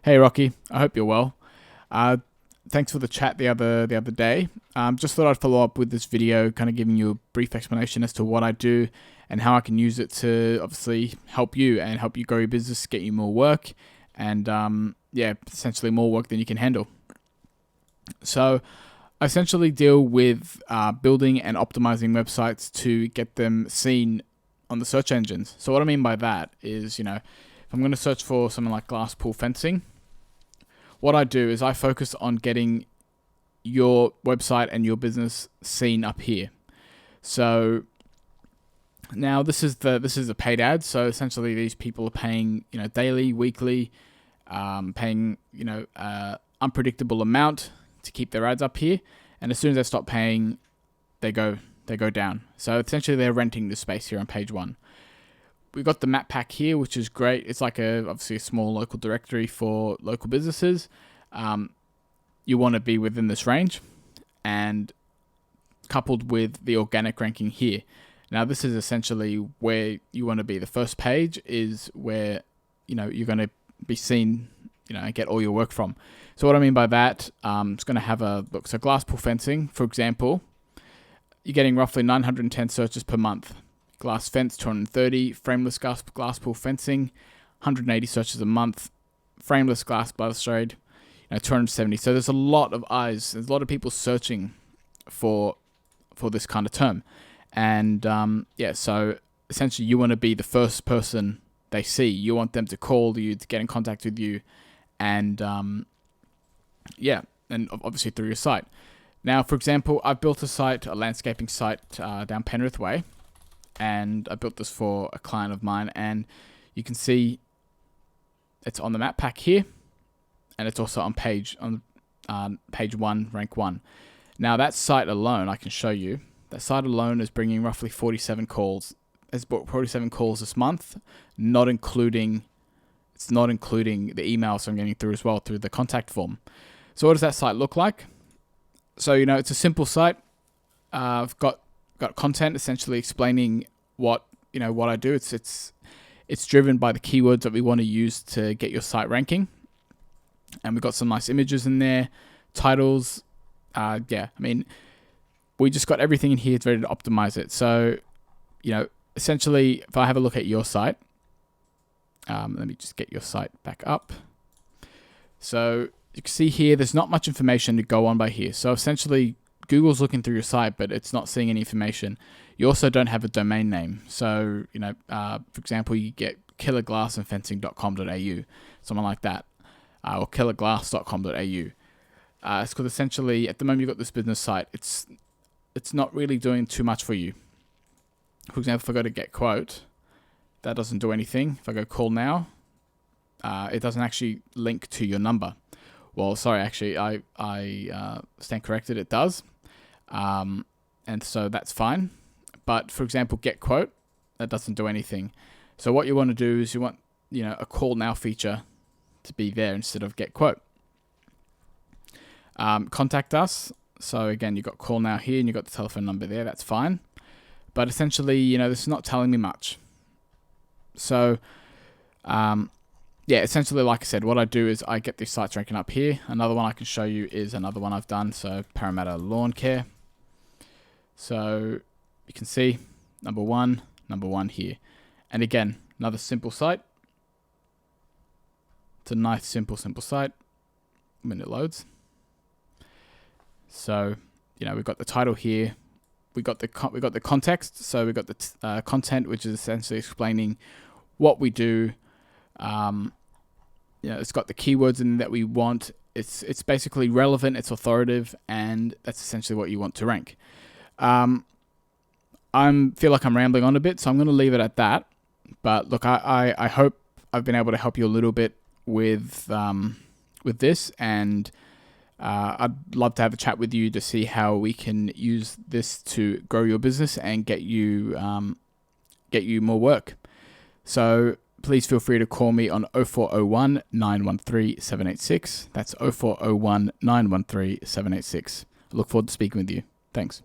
Hey Rocky, I hope you're well. Uh, Thanks for the chat the other day. Just thought I'd follow up with this video, kind of giving you a brief explanation as to what I do and how I can use it to obviously help you and help you grow your business, get you more work, and essentially more work than you can handle. So I essentially deal with building and optimizing websites to get them seen on the search engines. So what I mean by that is, if I'm going to search for something like glass pool fencing, what I do is I focus on getting your website and your business seen up here. So now this is a paid ad. So essentially these people are paying, daily, weekly, paying, unpredictable amount to keep their ads up here. And as soon as they stop paying, they go down. So essentially they're renting the space here on page 1. We've got the map pack here, which is great. It's like obviously a small local directory for local businesses. You want to be within this range, and coupled with the organic ranking here. Now, this is essentially where you want to be. The first page is where you're going to be seen, and get all your work from. So what I mean by that, it's going to have a look. So glass pool fencing, for example, you're getting roughly 910 searches per month. Glass fence, 230. Frameless glass pool fencing, 180 searches a month. Frameless glass balustrade, 270. So there's a lot of eyes. There's a lot of people searching for this kind of term. And so essentially you want to be the first person they see. You want them to call you, to get in contact with you, and and obviously through your site. Now, for example, I've built a landscaping site down Penrith Way. And I built this for a client of mine, and you can see it's on the map pack here, and it's also on page 1, rank 1. Now that site alone, I can show you, that site alone is bringing roughly 47 calls. It's brought 47 calls this month, not including the emails I'm getting through as well through the contact form. So what does that site look like? So it's a simple site. I've got content essentially explaining what I do. It's driven by the keywords that we want to use to get your site ranking, and we've got some nice images in there, titles. We just got everything in here. It's ready to optimize it. So essentially, if I have a look at your site, let me just get your site back up. So you can see here, there's not much information to go on by here. So essentially, Google's looking through your site, but it's not seeing any information. You also don't have a domain name. So, for example, you get killerglassandfencing.com.au, something like that, or killerglass.com.au. It's because essentially, at the moment, you've got this business site. It's not really doing too much for you. For example, if I go to get quote, that doesn't do anything. If I go call now, it doesn't actually link to your number. Well, sorry, actually, I stand corrected. It does. And so that's fine. But for example, get quote, that doesn't do anything. So what you want to do is you want, a call now feature to be there instead of get quote. Contact us. So again, you've got call now here and you've got the telephone number there. That's fine. But essentially, this is not telling me much. So, essentially, like I said, what I do is I get these sites ranking up here. Another one I can show you is another one I've done. So Parramatta Lawn Care. So you can see number one here. And again, another simple site. It's a nice, simple site when it loads. So, we've got the title here. We got the context. So we've got the content, which is essentially explaining what we do. It's got the keywords in that we want. It's basically relevant, it's authoritative, and that's essentially what you want to rank. I feel like I'm rambling on a bit, so I'm going to leave it at that. But look, I hope I've been able to help you a little bit with this, and I'd love to have a chat with you to see how we can use this to grow your business and get you more work. So please feel free to call me on 0401 913 786. That's 0401 913 786. I look forward to speaking with you. Thanks.